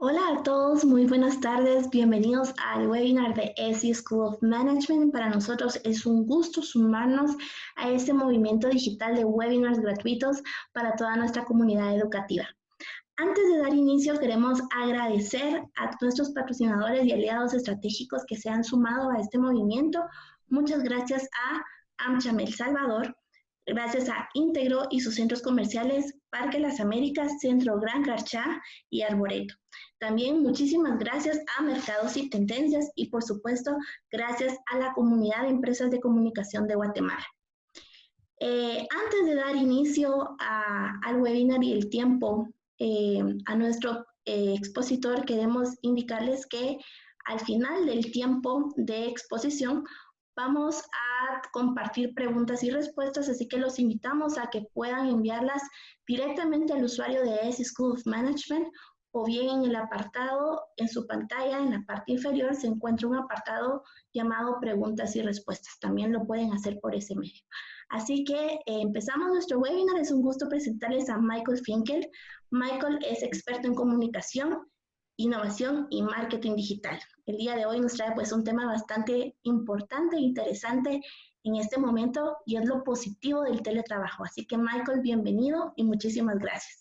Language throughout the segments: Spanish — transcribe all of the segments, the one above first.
Hola a todos, muy buenas tardes. Bienvenidos al webinar de ESI School of Management. Para nosotros es un gusto sumarnos a este movimiento digital de webinars gratuitos para toda nuestra comunidad educativa. Antes de dar inicio, queremos agradecer a nuestros patrocinadores y aliados estratégicos que se han sumado a este movimiento. Muchas gracias a AmCham El Salvador, gracias a Íntegro y sus centros comerciales Parque Las Américas, Centro Gran Carchá y Arboreto. También muchísimas gracias a Mercados y Tendencias y por supuesto gracias a la comunidad de empresas de comunicación de Guatemala. Antes de dar inicio al webinar y el tiempo a nuestro expositor, queremos indicarles que al final del tiempo de exposición vamos a compartir preguntas y respuestas, así que los invitamos a que puedan enviarlas directamente al usuario de ESI School of Management o bien en el apartado, en su pantalla, en la parte inferior, se encuentra un apartado llamado preguntas y respuestas. También lo pueden hacer por ese medio. Así que empezamos nuestro webinar. Es un gusto presentarles a Michael Finkel. Michael es experto en comunicación, innovación y marketing digital. El día de hoy nos trae pues un tema bastante importante e interesante en este momento y es lo positivo del teletrabajo. Así que Michael, bienvenido y muchísimas gracias.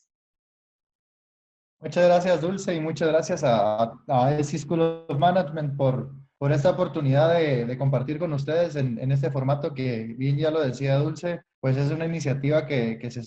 Muchas gracias, Dulce, y muchas gracias a ESI School of Management por esta oportunidad de compartir con ustedes en este formato que, bien ya lo decía Dulce, pues es una iniciativa que se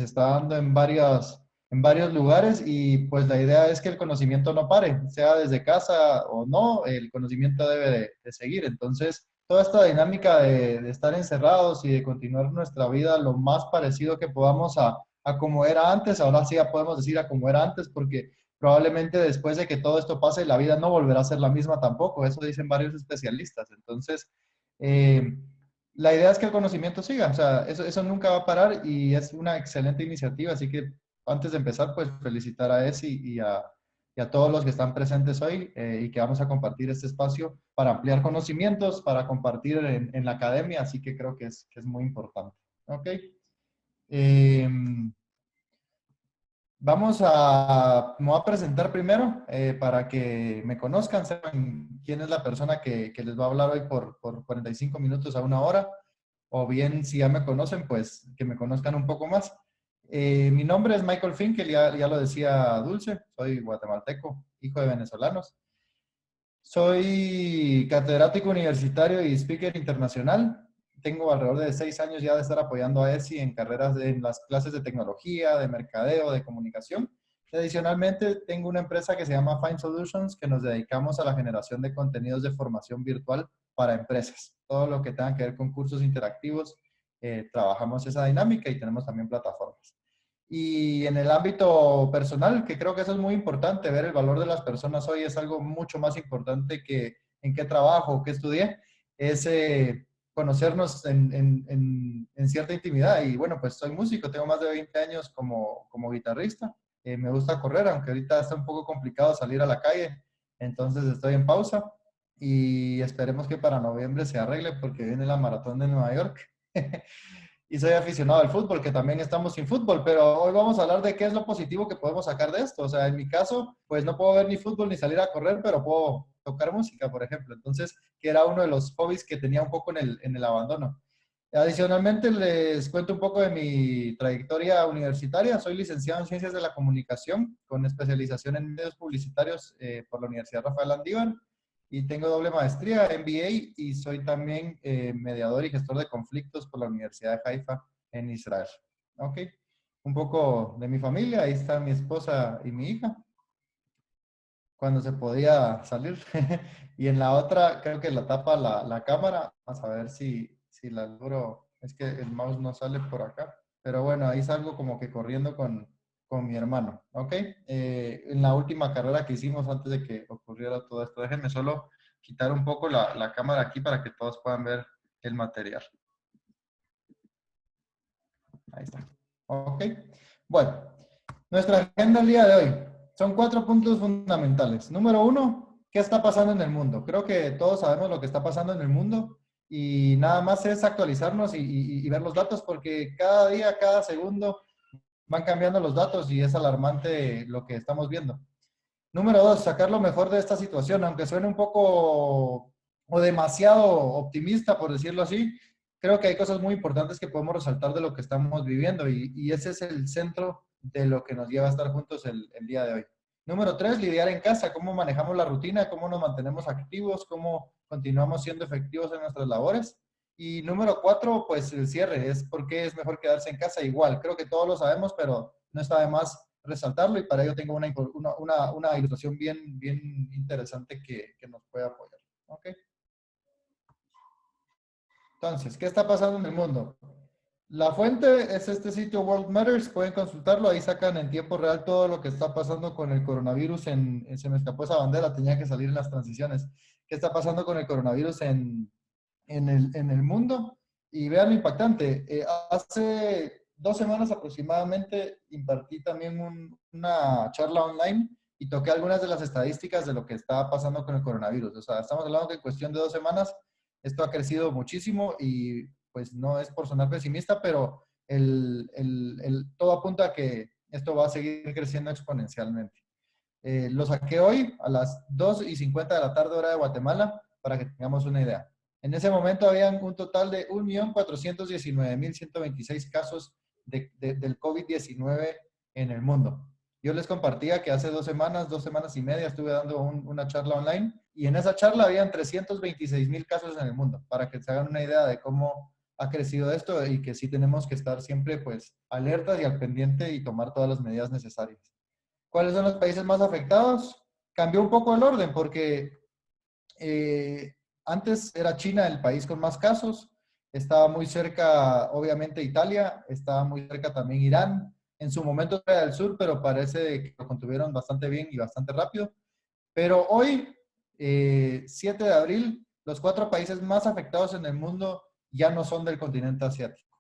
está dando en varios lugares y pues la idea es que el conocimiento no pare, sea desde casa o no, el conocimiento debe de seguir. Entonces, toda esta dinámica de estar encerrados y de continuar nuestra vida lo más parecido que podamos a como era antes, ahora sí ya podemos decir a como era antes, porque probablemente después de que todo esto pase, la vida no volverá a ser la misma tampoco, eso dicen varios especialistas. Entonces, eh, la idea es que el conocimiento siga, o sea, eso nunca va a parar y es una excelente iniciativa, así que antes de empezar, pues felicitar a ESI y a todos los que están presentes hoy y que vamos a compartir este espacio para ampliar conocimientos, para compartir en la academia, así que creo que es muy importante. ¿Ok? Eh, me voy a presentar primero para que me conozcan, sepan quién es la persona que les va a hablar hoy por 45 minutos a una hora, o bien si ya me conocen, pues que me conozcan un poco más. Mi nombre es Michael Finkel, ya lo decía Dulce, soy guatemalteco, hijo de venezolanos. Soy catedrático universitario y speaker internacional. Tengo alrededor de 6 años ya de estar apoyando a ESI en carreras en las clases de tecnología, de mercadeo, de comunicación. Y adicionalmente, tengo una empresa que se llama Find Solutions, que nos dedicamos a la generación de contenidos de formación virtual para empresas. Todo lo que tenga que ver con cursos interactivos, trabajamos esa dinámica y tenemos también plataformas. Y en el ámbito personal, que creo que eso es muy importante, ver el valor de las personas hoy es algo mucho más importante que en qué trabajo, qué estudié, es conocernos en cierta intimidad. Y bueno, pues soy músico, tengo más de 20 años como guitarrista. Me gusta correr, aunque ahorita está un poco complicado salir a la calle, entonces estoy en pausa y esperemos que para noviembre se arregle porque viene la maratón de Nueva York. Y soy aficionado al fútbol, que también estamos sin fútbol, pero hoy vamos a hablar de qué es lo positivo que podemos sacar de esto. O sea, en mi caso, pues no puedo ver ni fútbol ni salir a correr, pero puedo tocar música, por ejemplo. Entonces, que era uno de los hobbies que tenía un poco en el abandono. Adicionalmente, les cuento un poco de mi trayectoria universitaria. Soy licenciado en Ciencias de la Comunicación, con especialización en medios publicitarios por la Universidad Rafael Landívar y tengo doble maestría, MBA, y soy también mediador y gestor de conflictos por la Universidad de Haifa en Israel. ¿Ok? Un poco de mi familia, ahí está mi esposa y mi hija, cuando se podía salir. Y en la otra, creo que la tapa la cámara, vamos a ver si la logro, es que el mouse no sale por acá, pero bueno, ahí salgo como que corriendo con mi hermano, ¿ok? En la última carrera que hicimos antes de que ocurriera todo esto, déjenme solo quitar un poco la cámara aquí para que todos puedan ver el material. Ahí está. ¿Ok? Bueno, nuestra agenda el día de hoy son 4 puntos fundamentales. Número 1, ¿qué está pasando en el mundo? Creo que todos sabemos lo que está pasando en el mundo y nada más es actualizarnos y ver los datos porque cada día, cada segundo van cambiando los datos y es alarmante lo que estamos viendo. Número 2, sacar lo mejor de esta situación, aunque suene un poco o demasiado optimista, por decirlo así. Creo que hay cosas muy importantes que podemos resaltar de lo que estamos viviendo y ese es el centro de lo que nos lleva a estar juntos el día de hoy. Número 3, lidiar en casa, cómo manejamos la rutina, cómo nos mantenemos activos, cómo continuamos siendo efectivos en nuestras labores. Y número 4, pues el cierre, es por qué es mejor quedarse en casa igual. Creo que todos lo sabemos, pero no está de más resaltarlo y para ello tengo una ilustración bien interesante que nos puede apoyar. ¿Ok? Entonces, ¿qué está pasando en el mundo? La fuente es este sitio World Matters, pueden consultarlo, ahí sacan en tiempo real todo lo que está pasando con el coronavirus se me escapó esa bandera, tenía que salir en las transiciones. ¿Qué está pasando con el coronavirus en el mundo? Y vean lo impactante, hace 2 semanas aproximadamente impartí también una charla online y toqué algunas de las estadísticas de lo que está pasando con el coronavirus. O sea, estamos hablando que en cuestión de 2 semanas esto ha crecido muchísimo y pues no es por sonar pesimista, pero todo apunta a que esto va a seguir creciendo exponencialmente. Lo saqué hoy a las 2:50 de la tarde hora de Guatemala para que tengamos una idea. En ese momento habían un total de 1.419.126 casos del COVID-19 en el mundo. Yo les compartía que hace 2 semanas y media, estuve dando una charla online y en esa charla habían 326.000 casos en el mundo, para que se hagan una idea de cómo ha crecido esto y que sí tenemos que estar siempre pues alertas y al pendiente y tomar todas las medidas necesarias. ¿Cuáles son los países más afectados? Cambió un poco el orden porque eh, antes era China el país con más casos, estaba muy cerca, obviamente, Italia, estaba muy cerca también Irán, en su momento era del sur, pero parece que lo contuvieron bastante bien y bastante rápido. Pero hoy, 7 de abril, los 4 países más afectados en el mundo ya no son del continente asiático.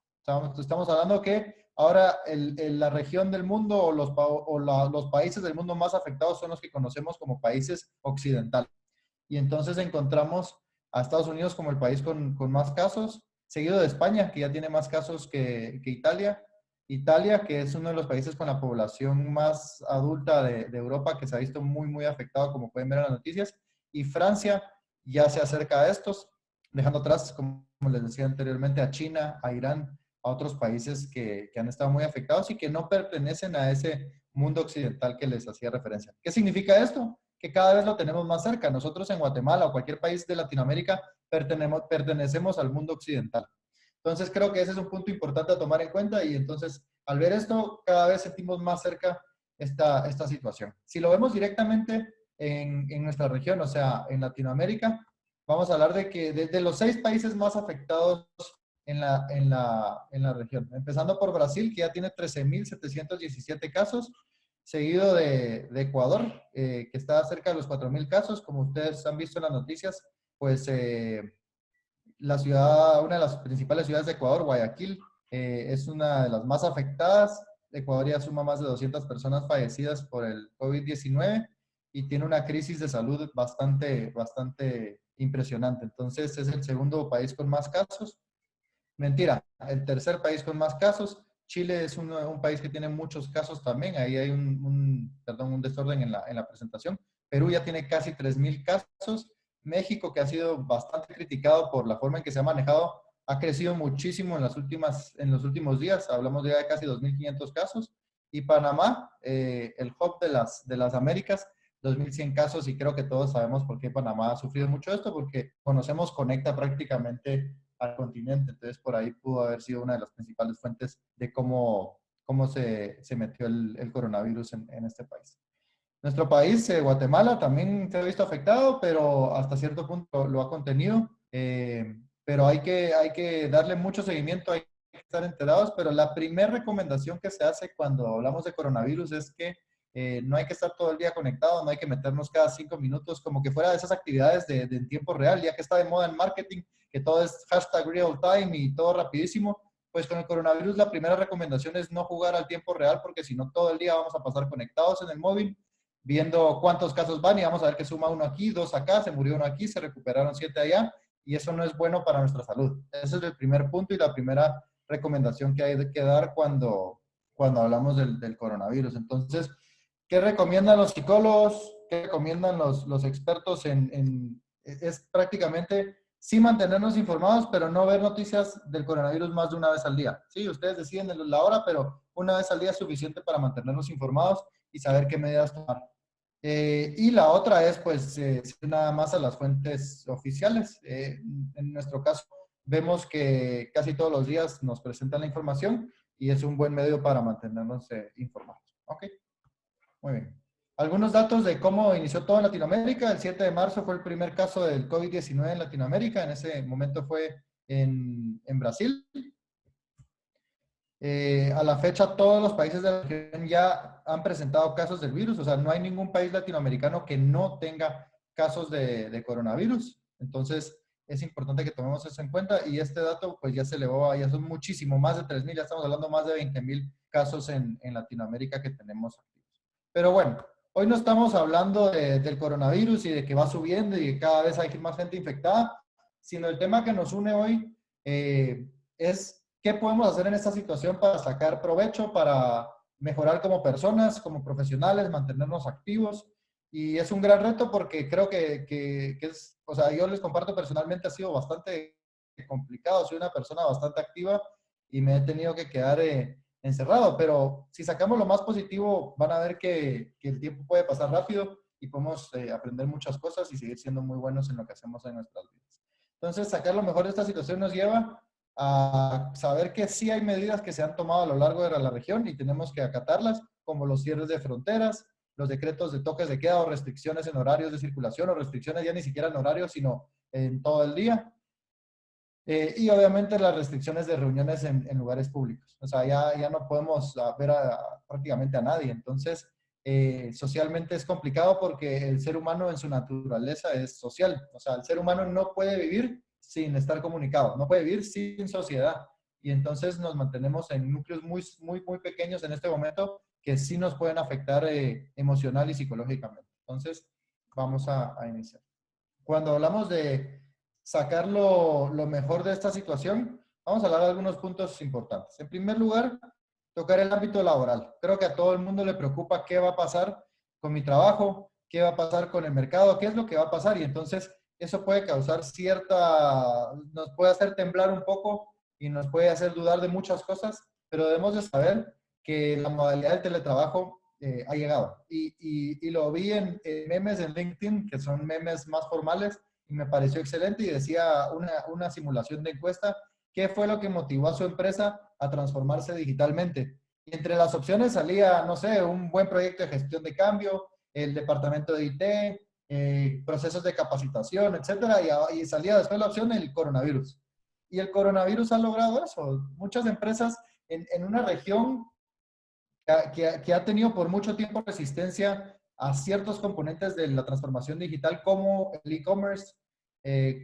Estamos hablando que ahora la región del mundo o los países del mundo más afectados son los que conocemos como países occidentales. Y entonces encontramos a Estados Unidos como el país con más casos, seguido de España, que ya tiene más casos que Italia. Italia, que es uno de los países con la población más adulta de Europa, que se ha visto muy afectado, como pueden ver en las noticias. Y Francia ya se acerca a estos, dejando atrás, como les decía anteriormente, a China, a Irán, a otros países que han estado muy afectados y que no pertenecen a ese mundo occidental que les hacía referencia. ¿Qué significa esto? Que cada vez lo tenemos más cerca. Nosotros en Guatemala o cualquier país de Latinoamérica pertenecemos al mundo occidental. Entonces creo que ese es un punto importante a tomar en cuenta y entonces al ver esto cada vez sentimos más cerca esta situación. Si lo vemos directamente en nuestra región, o sea, en Latinoamérica, vamos a hablar de que de los 6 países más afectados en la región, empezando por Brasil, que ya tiene 13.717 casos, seguido de Ecuador, que está cerca de los 4.000 casos. Como ustedes han visto en las noticias, pues una de las principales ciudades de Ecuador, Guayaquil, es una de las más afectadas. Ecuador ya suma más de 200 personas fallecidas por el COVID-19 y tiene una crisis de salud bastante impresionante. Entonces es el segundo país con más casos. Mentira, el tercer país con más casos. Chile es un país que tiene muchos casos también. Ahí hay un desorden en la presentación. Perú ya tiene casi 3.000 casos. México, que ha sido bastante criticado por la forma en que se ha manejado, ha crecido muchísimo en los últimos días. Hablamos ya de casi 2.500 casos. Y Panamá, el hub de las Américas, 2.100 casos. Y creo que todos sabemos por qué Panamá ha sufrido mucho esto, porque conocemos, conecta prácticamente al continente. Entonces, por ahí pudo haber sido una de las principales fuentes de cómo se metió el coronavirus en este país. Nuestro país, Guatemala, también se ha visto afectado, pero hasta cierto punto lo ha contenido. Pero hay que darle mucho seguimiento, hay que estar enterados. Pero la primera recomendación que se hace cuando hablamos de coronavirus es que no hay que estar todo el día conectado, no hay que meternos cada 5 minutos, como que fuera de esas actividades de en tiempo real, ya que está de moda en marketing, que todo es hashtag real time y todo rapidísimo. Pues con el coronavirus la primera recomendación es no jugar al tiempo real, porque si no todo el día vamos a pasar conectados en el móvil viendo cuántos casos van y vamos a ver que suma uno aquí, 2 acá, se murió uno aquí, se recuperaron 7 allá y eso no es bueno para nuestra salud. Ese es el primer punto y la primera recomendación que hay que dar cuando hablamos del coronavirus. Entonces, ¿qué recomiendan los psicólogos? que recomiendan los expertos es prácticamente sí mantenernos informados, pero no ver noticias del coronavirus más de una vez al día. Sí, ustedes deciden la hora, pero una vez al día es suficiente para mantenernos informados y saber qué medidas tomar. Y la otra es, pues, nada más a las fuentes oficiales. En nuestro caso, vemos que casi todos los días nos presentan la información y es un buen medio para mantenernos informados. Ok, muy bien. Algunos datos de cómo inició todo en Latinoamérica. El 7 de marzo fue el primer caso del COVID-19 en Latinoamérica. En ese momento fue en Brasil. A la fecha, todos los países de la región ya han presentado casos del virus. O sea, no hay ningún país latinoamericano que no tenga casos de coronavirus. Entonces, es importante que tomemos eso en cuenta. Y este dato, pues ya se elevó, ya son muchísimo, más de 3,000, ya estamos hablando más de 20,000 casos en Latinoamérica que tenemos activos. Pero bueno, hoy no estamos hablando del coronavirus y de que va subiendo y que cada vez hay más gente infectada, sino el tema que nos une hoy es qué podemos hacer en esta situación para sacar provecho, para mejorar como personas, como profesionales, mantenernos activos. Y es un gran reto porque creo que es, o sea, yo les comparto personalmente, ha sido bastante complicado. Soy una persona bastante activa y me he tenido que quedar encerrado, pero si sacamos lo más positivo, van a ver que el tiempo puede pasar rápido y podemos aprender muchas cosas y seguir siendo muy buenos en lo que hacemos en nuestras vidas. Entonces, sacar lo mejor de esta situación nos lleva a saber que sí hay medidas que se han tomado a lo largo de la región y tenemos que acatarlas, como los cierres de fronteras, los decretos de toques de queda o restricciones en horarios de circulación o restricciones ya ni siquiera en horarios, sino en todo el día. Y obviamente las restricciones de reuniones en lugares públicos. O sea, ya no podemos ver prácticamente a nadie. Entonces, socialmente es complicado porque el ser humano en su naturaleza es social. O sea, el ser humano no puede vivir sin estar comunicado, no puede vivir sin sociedad. Y entonces nos mantenemos en núcleos muy, muy, muy pequeños en este momento que sí nos pueden afectar emocional y psicológicamente. Entonces, vamos a iniciar. Cuando hablamos de sacar lo mejor de esta situación, vamos a hablar de algunos puntos importantes. En primer lugar, tocar el ámbito laboral. Creo que a todo el mundo le preocupa qué va a pasar con mi trabajo, qué va a pasar con el mercado, qué es lo que va a pasar. Y entonces eso puede causar nos puede hacer temblar un poco y nos puede hacer dudar de muchas cosas, pero debemos de saber que la modalidad del teletrabajo ha llegado. Y lo vi en memes en LinkedIn, que son memes más formales, y me pareció excelente y decía una simulación de encuesta, ¿qué fue lo que motivó a su empresa a transformarse digitalmente? Y entre las opciones salía, no sé, un buen proyecto de gestión de cambio, el departamento de IT, procesos de capacitación, etcétera, y salía después la opción el coronavirus. Y el coronavirus ha logrado eso. Muchas empresas en una región que ha tenido por mucho tiempo resistencia a ciertos componentes de la transformación digital, como el e-commerce,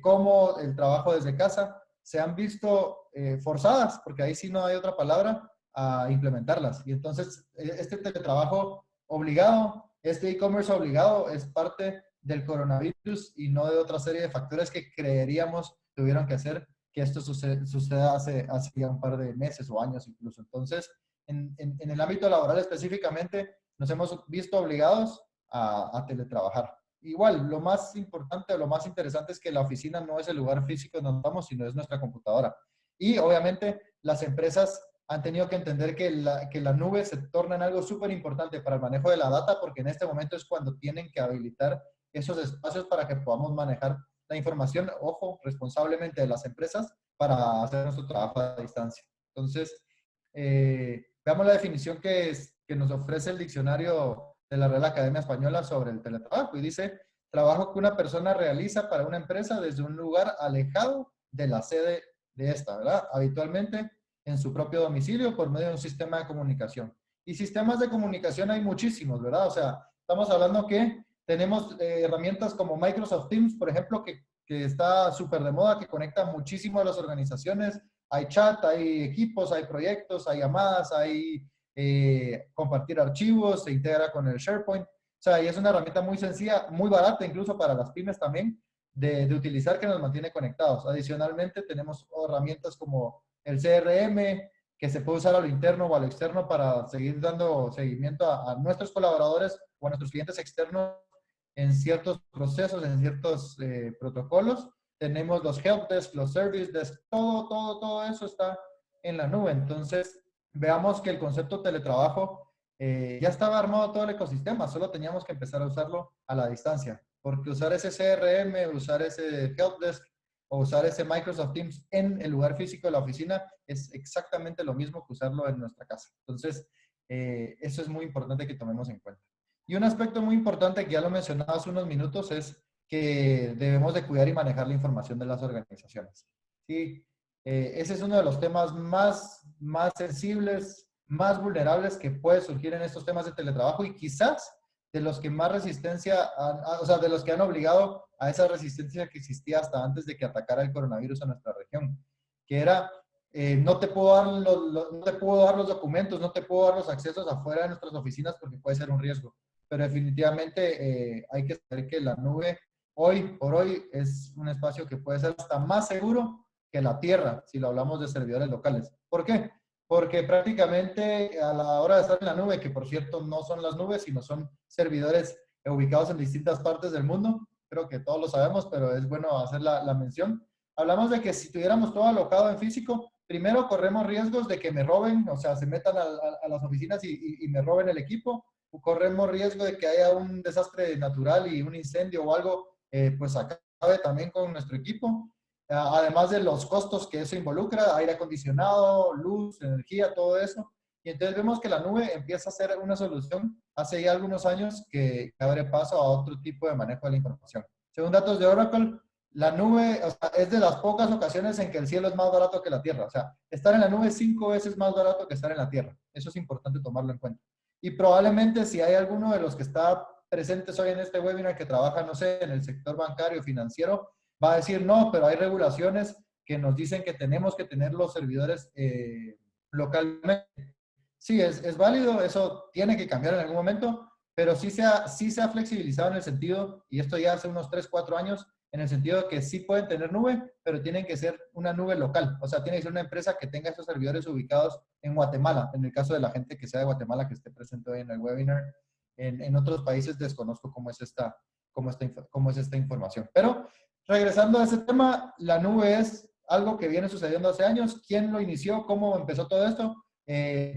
como el trabajo desde casa, se han visto forzadas, porque ahí sí no hay otra palabra, a implementarlas. Y entonces, este teletrabajo obligado, este e-commerce obligado, es parte del coronavirus y no de otra serie de factores que creeríamos tuvieron que hacer que esto suceda hace ya un par de meses o años incluso. Entonces, en el ámbito laboral específicamente, nos hemos visto obligados a teletrabajar. Igual, lo más importante o lo más interesante es que la oficina no es el lugar físico donde estamos, sino es nuestra computadora. Y obviamente las empresas han tenido que entender que la nube se torna en algo súper importante para el manejo de la data, porque en este momento es cuando tienen que habilitar esos espacios para que podamos manejar la información, ojo, responsablemente de las empresas para hacer nuestro trabajo a distancia. Entonces, veamos la definición que nos ofrece el diccionario de la Real Academia Española sobre el teletrabajo y dice, trabajo que una persona realiza para una empresa desde un lugar alejado de la sede de esta, ¿verdad? Habitualmente en su propio domicilio por medio de un sistema de comunicación. Y sistemas de comunicación hay muchísimos, ¿verdad? O sea, estamos hablando que tenemos herramientas como Microsoft Teams, por ejemplo, que está súper de moda, que conecta muchísimo a las organizaciones. Hay chat, hay equipos, hay proyectos, hay llamadas, hay compartir archivos, se integra con el SharePoint. O sea, y es una herramienta muy sencilla, muy barata incluso para las pymes también, de utilizar, que nos mantiene conectados. Adicionalmente, tenemos herramientas como el CRM, que se puede usar a lo interno o a lo externo para seguir dando seguimiento a nuestros colaboradores o a nuestros clientes externos en ciertos procesos, en ciertos protocolos. Tenemos los help desk, los service desk, todo eso está en la nube. Entonces, veamos que el concepto teletrabajo ya estaba armado todo el ecosistema, solo teníamos que empezar a usarlo a la distancia, porque usar ese CRM, usar ese help desk o usar ese Microsoft Teams en el lugar físico de la oficina es exactamente lo mismo que usarlo en nuestra casa. Entonces, eso es muy importante que tomemos en cuenta. Y un aspecto muy importante que ya lo mencionaba hace unos minutos es que debemos de cuidar y manejar la información de las organizaciones. ¿Sí? Ese es uno de los temas más sensibles, más vulnerables que puede surgir en estos temas de teletrabajo y quizás de los que más resistencia, o sea, de los que han obligado a esa resistencia que existía hasta antes de que atacara el coronavirus a nuestra región, que era, no te puedo dar no te puedo dar los documentos, no te puedo dar los accesos afuera de nuestras oficinas porque puede ser un riesgo. Pero definitivamente hay que saber que la nube hoy por hoy es un espacio que puede ser hasta más seguro que la tierra, si lo hablamos de servidores locales. ¿Por qué? Porque prácticamente a la hora de estar en la nube, que por cierto no son las nubes, sino son servidores ubicados en distintas partes del mundo, creo que todos lo sabemos, pero es bueno hacer la mención. Hablamos de que si tuviéramos todo alocado en físico, primero corremos riesgos de que me roben, o sea, se metan a las oficinas y me roben el equipo. Corremos riesgo de que haya un desastre natural y un incendio o algo, pues acabe también con nuestro equipo. Además de los costos que eso involucra, aire acondicionado, luz, energía, todo eso. Y entonces vemos que la nube empieza a ser una solución hace ya algunos años que abre paso a otro tipo de manejo de la información. Según datos de Oracle, la nube, o sea, es de las pocas ocasiones en que el cielo es más barato que la tierra. O sea, estar en la nube es 5 veces más barato que estar en la tierra. Eso es importante tomarlo en cuenta. Y probablemente si hay alguno de los que está presentes hoy en este webinar que trabaja, no sé, en el sector bancario, financiero, va a decir, no, pero hay regulaciones que nos dicen que tenemos que tener los servidores localmente. Sí, es válido, eso tiene que cambiar en algún momento, pero sí se ha flexibilizado en el sentido, y esto ya hace unos 3, 4 años, en el sentido de que sí pueden tener nube, pero tienen que ser una nube local. O sea, tiene que ser una empresa que tenga esos servidores ubicados en Guatemala, en el caso de la gente que sea de Guatemala, que esté presente hoy en el webinar. En otros países desconozco cómo es esta información. Pero regresando a ese tema, la nube es algo que viene sucediendo hace años. ¿Quién lo inició? ¿Cómo empezó todo esto?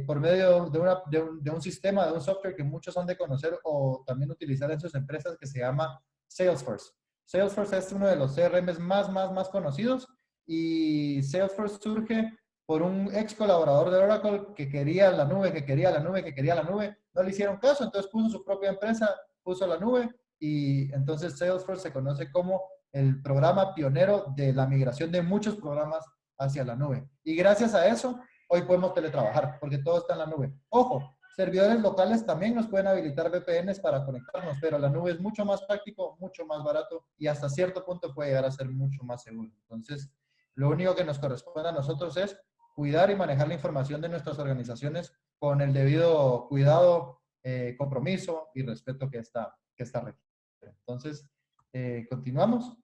Por medio de un sistema, de un software que muchos han de conocer o también utilizar en sus empresas que se llama Salesforce. Salesforce es uno de los CRMs más conocidos y Salesforce surge por un ex colaborador de Oracle que quería la nube, que quería la nube, que quería la nube. No le hicieron caso, entonces puso su propia empresa, puso la nube y entonces Salesforce se conoce como el programa pionero de la migración de muchos programas hacia la nube. Y gracias a eso, hoy podemos teletrabajar porque todo está en la nube. Ojo, servidores locales también nos pueden habilitar VPNs para conectarnos, pero la nube es mucho más práctico, mucho más barato y hasta cierto punto puede llegar a ser mucho más seguro. Entonces, lo único que nos corresponde a nosotros es cuidar y manejar la información de nuestras organizaciones con el debido cuidado, compromiso y respeto que esta requiere. Entonces, continuamos.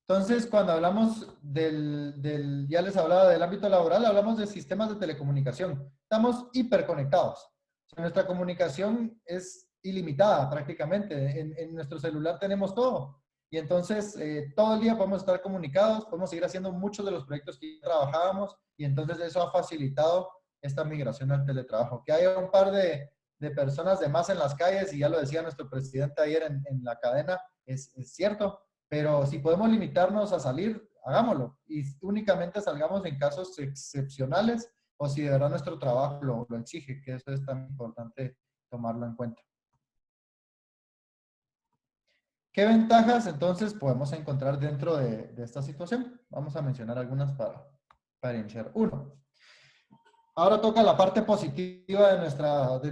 Entonces, cuando hablamos ya les hablaba del ámbito laboral, hablamos de sistemas de telecomunicación. Estamos hiperconectados. O sea, nuestra comunicación es ilimitada prácticamente. En nuestro celular tenemos todo. Y entonces, todo el día podemos estar comunicados, podemos seguir haciendo muchos de los proyectos que trabajábamos y entonces eso ha facilitado esta migración al teletrabajo. Que haya un par de personas de más en las calles, y ya lo decía nuestro presidente ayer en la cadena, es cierto. Pero si podemos limitarnos a salir, hagámoslo. Y únicamente salgamos en casos excepcionales o si de verdad nuestro trabajo lo exige, que eso es tan importante tomarlo en cuenta. ¿Qué ventajas entonces podemos encontrar dentro de esta situación? Vamos a mencionar algunas para iniciar. Uno, ahora toca la parte positiva de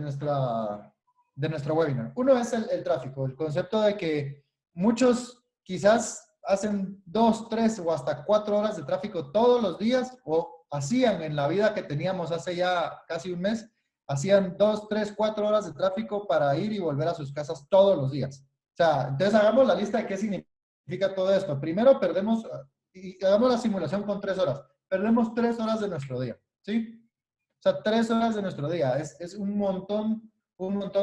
nuestro webinar. Uno es el tráfico, el concepto de que muchos quizás hacen 2, 3 o hasta 4 horas de tráfico todos los días, o hacían en la vida que teníamos hace ya casi un mes, hacían 2, 3, 4 horas de tráfico para ir y volver a sus casas todos los días. O sea, entonces hagamos la lista de qué significa todo esto. Primero perdemos, y hagamos la simulación con 3 horas. Perdemos 3 horas de nuestro día, ¿sí? O sea, 3 horas de nuestro día. Es un montón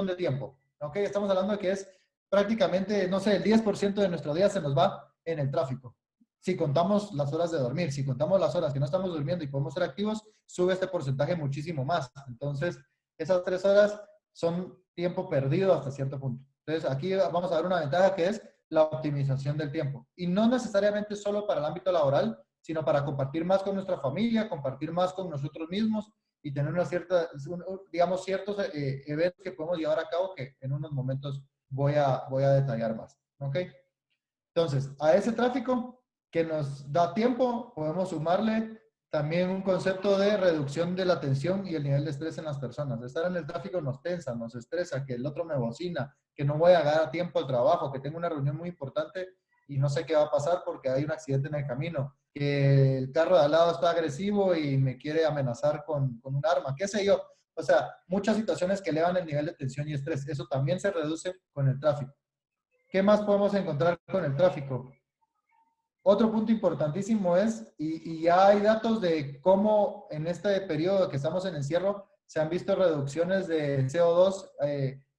de tiempo. ¿Ok? Estamos hablando de que es prácticamente, no sé, el 10% de nuestro día se nos va en el tráfico. Si contamos las horas de dormir, si contamos las horas que no estamos durmiendo y podemos ser activos, sube este porcentaje muchísimo más. Entonces, esas 3 horas son tiempo perdido hasta cierto punto. Entonces, aquí vamos a ver una ventaja que es la optimización del tiempo. Y no necesariamente solo para el ámbito laboral, sino para compartir más con nuestra familia, compartir más con nosotros mismos y tener una cierta, digamos, ciertos eventos que podemos llevar a cabo que en unos momentos voy a detallar más. ¿Ok? Entonces, a ese tráfico que nos da tiempo, podemos sumarle también un concepto de reducción de la tensión y el nivel de estrés en las personas. Estar en el tráfico nos tensa, nos estresa, que el otro me bocina, que no voy a llegar a tiempo al trabajo, que tengo una reunión muy importante y no sé qué va a pasar porque hay un accidente en el camino, que el carro de al lado está agresivo y me quiere amenazar con un arma, qué sé yo. O sea, muchas situaciones que elevan el nivel de tensión y estrés. Eso también se reduce con el tráfico. ¿Qué más podemos encontrar con el tráfico? Otro punto importantísimo es, y ya hay datos de cómo en este periodo que estamos en encierro se han visto reducciones de CO2,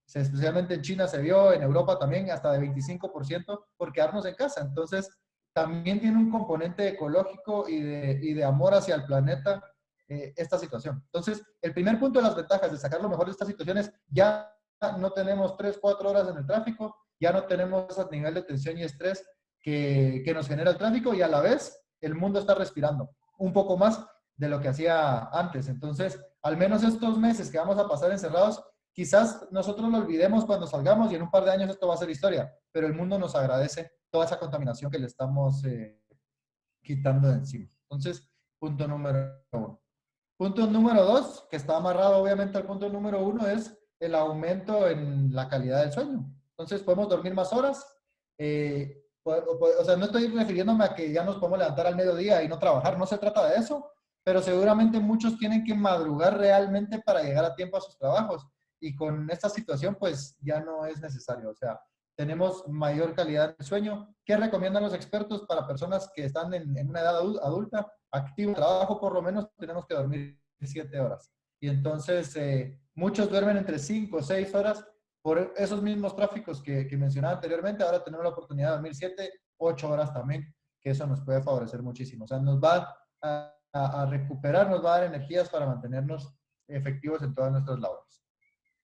especialmente en China se vio, en Europa también, hasta de 25% por quedarnos en casa. Entonces, también tiene un componente ecológico y de amor hacia el planeta esta situación. Entonces, el primer punto de las ventajas de sacar lo mejor de estas situaciones, ya no tenemos 3, 4 horas en el tráfico, ya no tenemos ese nivel de tensión y estrés que nos genera el tráfico y a la vez el mundo está respirando un poco más de lo que hacía antes. Entonces, al menos estos meses que vamos a pasar encerrados, quizás nosotros lo olvidemos cuando salgamos y en un par de años esto va a ser historia, pero el mundo nos agradece toda esa contaminación que le estamos quitando de encima. Entonces, punto número 1. Punto número 2, que está amarrado obviamente al punto número 1, es el aumento en la calidad del sueño. Entonces, podemos dormir más horas. O sea, no estoy refiriéndome a que ya nos podemos levantar al mediodía y no trabajar, no se trata de eso, pero seguramente muchos tienen que madrugar realmente para llegar a tiempo a sus trabajos. Y con esta situación, pues ya no es necesario. O sea, tenemos mayor calidad de sueño. ¿Qué recomiendan los expertos para personas que están en una edad adulta? Activo trabajo, por lo menos tenemos que dormir 7 horas. Y entonces, muchos duermen entre 5 o 6 horas por esos mismos tráficos que mencionaba anteriormente. Ahora tenemos la oportunidad de dormir 7, 8 horas también, que eso nos puede favorecer muchísimo. O sea, nos va a recuperar, nos va a dar energías para mantenernos efectivos en todas nuestras labores.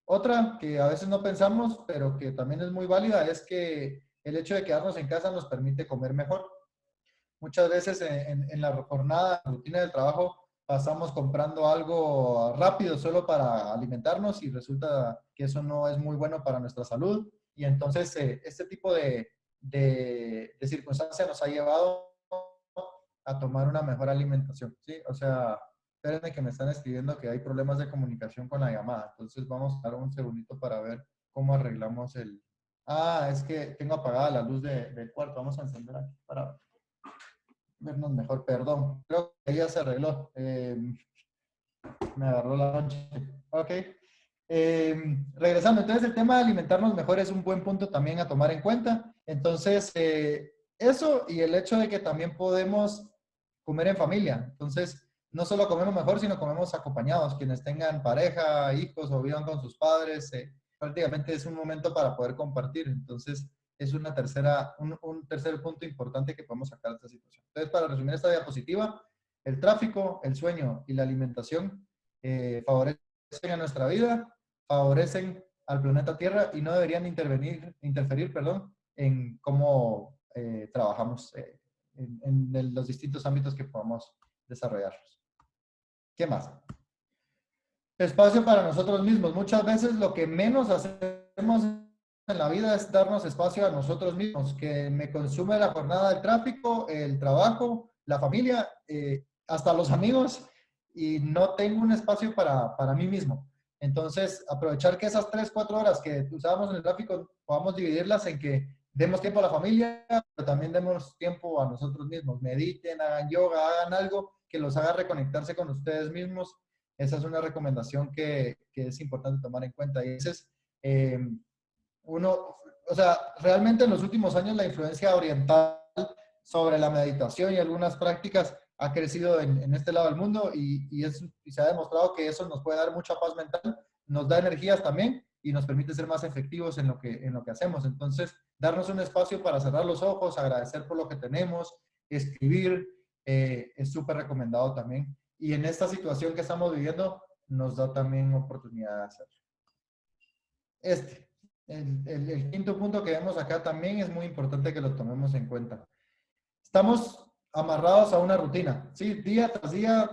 Otra que a veces no pensamos, pero que también es muy válida, es que el hecho de quedarnos en casa nos permite comer mejor. Muchas veces en la jornada, en la rutina del trabajo, pasamos comprando algo rápido solo para alimentarnos y resulta que eso no es muy bueno para nuestra salud. Y entonces este tipo de circunstancias nos ha llevado a tomar una mejor alimentación, ¿sí? O sea, espérenme que me están escribiendo que hay problemas de comunicación con la llamada. Entonces vamos a dar un segundito para ver cómo arreglamos el... Ah, es que tengo apagada la luz del cuarto. Vamos a encender aquí para vernos mejor. Perdón, creo que ya se arregló. Me agarró la noche. Ok. Regresando, entonces el tema de alimentarnos mejor es un buen punto también a tomar en cuenta. Entonces, eso y el hecho de que también podemos comer en familia. Entonces, no solo comemos mejor, sino comemos acompañados. Quienes tengan pareja, hijos o vivan con sus padres, prácticamente es un momento para poder compartir. Entonces, es un tercer punto importante que podemos sacar de esta situación. Entonces, para resumir esta diapositiva, el tráfico, el sueño y la alimentación favorecen a nuestra vida, favorecen al planeta Tierra y no deberían interferir, en cómo trabajamos en los distintos ámbitos que podamos desarrollarlos. ¿Qué más? Espacio para nosotros mismos. Muchas veces lo que menos hacemos en la vida es darnos espacio a nosotros mismos, que me consume la jornada del tráfico, el trabajo, la familia, hasta los amigos, y no tengo un espacio para mí mismo. Entonces, aprovechar que esas 3, 4 horas que usábamos en el tráfico, podamos dividirlas en que demos tiempo a la familia, pero también demos tiempo a nosotros mismos. Mediten, hagan yoga, hagan algo que los haga reconectarse con ustedes mismos. Esa es una recomendación que es importante tomar en cuenta. Y ese es o sea, realmente en los últimos años la influencia oriental sobre la meditación y algunas prácticas ha crecido en este lado del mundo y se ha demostrado que eso nos puede dar mucha paz mental, nos da energías también y nos permite ser más efectivos en lo que hacemos. Entonces, darnos un espacio para cerrar los ojos, agradecer por lo que tenemos, escribir, es súper recomendado también. Y en esta situación que estamos viviendo, nos da también oportunidad de hacerlo. El quinto punto que vemos acá también es muy importante que lo tomemos en cuenta. Estamos amarrados a una rutina, ¿sí? Día tras día,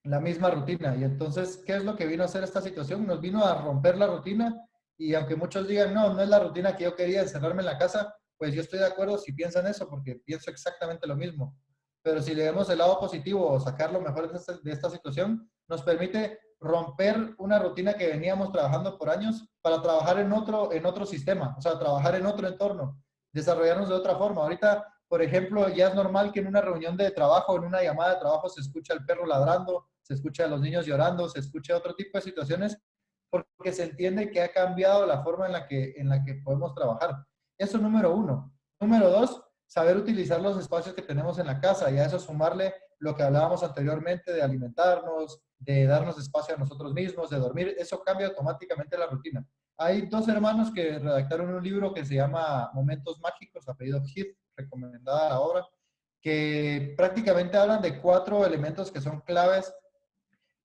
la misma rutina. Y entonces, ¿qué es lo que vino a hacer esta situación? Nos vino a romper la rutina y aunque muchos digan, no, no es la rutina que yo quería, encerrarme en la casa, pues yo estoy de acuerdo si piensan eso, porque pienso exactamente lo mismo. Pero si le vemos el lado positivo o sacar lo mejor de esta situación, nos permite romper una rutina que veníamos trabajando por años para trabajar en otro sistema, o sea, trabajar en otro entorno, desarrollarnos de otra forma. Ahorita, por ejemplo, ya es normal que en una reunión de trabajo, en una llamada de trabajo, se escucha al perro ladrando, se escucha a los niños llorando, se escucha otro tipo de situaciones, porque se entiende que ha cambiado la forma en la que podemos trabajar. Eso número uno. Número dos, saber utilizar los espacios que tenemos en la casa y a eso sumarle lo que hablábamos anteriormente de alimentarnos, de darnos espacio a nosotros mismos, de dormir. Eso cambia automáticamente la rutina. Hay dos hermanos que redactaron un libro que se llama Momentos Mágicos, apellido Heath, recomendada la obra, que prácticamente hablan de 4 elementos que son claves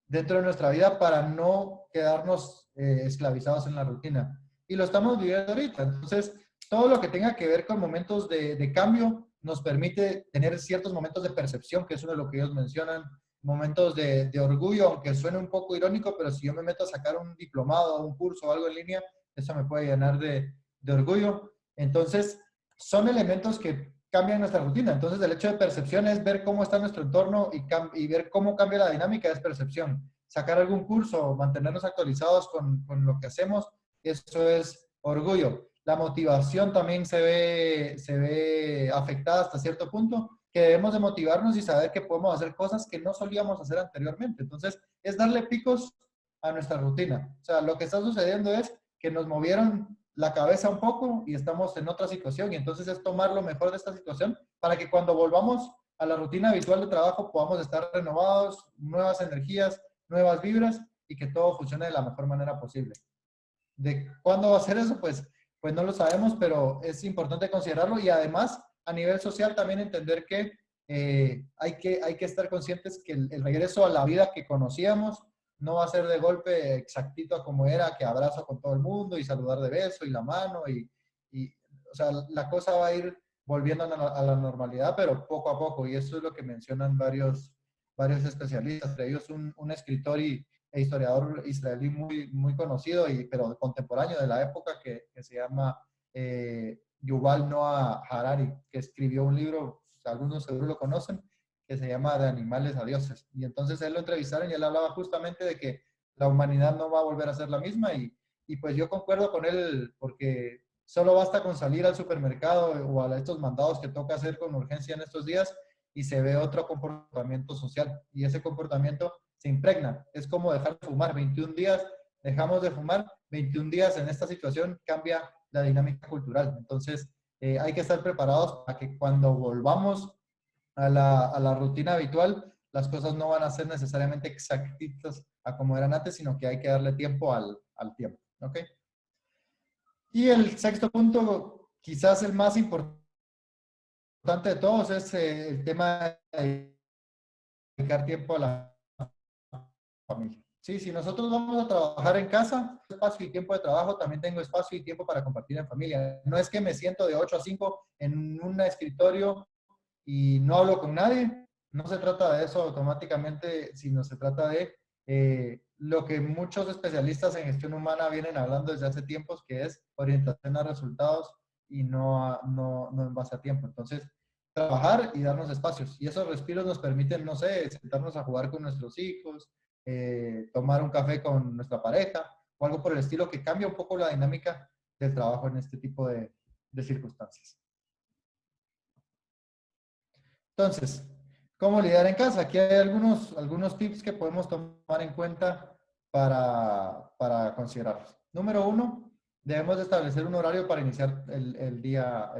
dentro de nuestra vida para no quedarnos esclavizados en la rutina. Y lo estamos viviendo ahorita. Entonces, todo lo que tenga que ver con momentos de cambio nos permite tener ciertos momentos de percepción, que es uno de lo que ellos mencionan, momentos de orgullo, aunque suene un poco irónico, pero si yo me meto a sacar un diplomado, un curso o algo en línea, eso me puede llenar de orgullo. Entonces, son elementos que cambian nuestra rutina. Entonces, el hecho de percepción es ver cómo está nuestro entorno y ver cómo cambia la dinámica es percepción. Sacar algún curso, mantenernos actualizados con lo que hacemos, eso es orgullo. La motivación también se ve afectada hasta cierto punto, que debemos de motivarnos y saber que podemos hacer cosas que no solíamos hacer anteriormente. Entonces, es darle picos a nuestra rutina. O sea, lo que está sucediendo es que nos movieron la cabeza un poco y estamos en otra situación. Y entonces es tomar lo mejor de esta situación para que cuando volvamos a la rutina habitual de trabajo podamos estar renovados, nuevas energías, nuevas vibras y que todo funcione de la mejor manera posible. ¿De cuándo va a ser eso? Pues no lo sabemos, pero es importante considerarlo y además a nivel social también entender que hay que estar conscientes que el regreso a la vida que conocíamos no va a ser de golpe exactito a como era, que abrazo con todo el mundo y saludar de beso y la mano o sea, la cosa va a ir volviendo a la normalidad, pero poco a poco, y eso es lo que mencionan varios especialistas, entre ellos un escritor e historiador israelí muy conocido, pero contemporáneo de la época, que se llama Yuval Noah Harari, que escribió un libro, algunos seguro lo conocen, que se llama De animales a dioses. Y entonces él lo entrevistaron y él hablaba justamente de que la humanidad no va a volver a ser la misma y pues yo concuerdo con él porque solo basta con salir al supermercado o a estos mandados que toca hacer con urgencia en estos días y se ve otro comportamiento social y ese comportamiento se impregna. Es como dejar de fumar. 21 días dejamos de fumar, 21 días en esta situación cambia la dinámica cultural. Entonces hay que estar preparados para que cuando volvamos a la rutina habitual, las cosas no van a ser necesariamente exactitas a como eran antes, sino que hay que darle tiempo al tiempo. ¿Ok? Y el sexto punto, quizás el más importante de todos, es el tema de dedicar tiempo a la familia. Sí, si nosotros vamos a trabajar en casa, espacio y tiempo de trabajo, también tengo espacio y tiempo para compartir en familia. No es que me siento de 8 a 5 en un escritorio y no hablo con nadie. No se trata de eso automáticamente, sino se trata de lo que muchos especialistas en gestión humana vienen hablando desde hace tiempos, que es orientación a resultados y no en base a tiempo. Entonces, trabajar y darnos espacios. Y esos respiros nos permiten, no sé, sentarnos a jugar con nuestros hijos, tomar un café con nuestra pareja o algo por el estilo que cambia un poco la dinámica del trabajo en este tipo de circunstancias. Entonces, ¿cómo lidiar en casa? Aquí hay algunos tips que podemos tomar en cuenta para considerarlos. Número uno, debemos de establecer un horario para iniciar el día,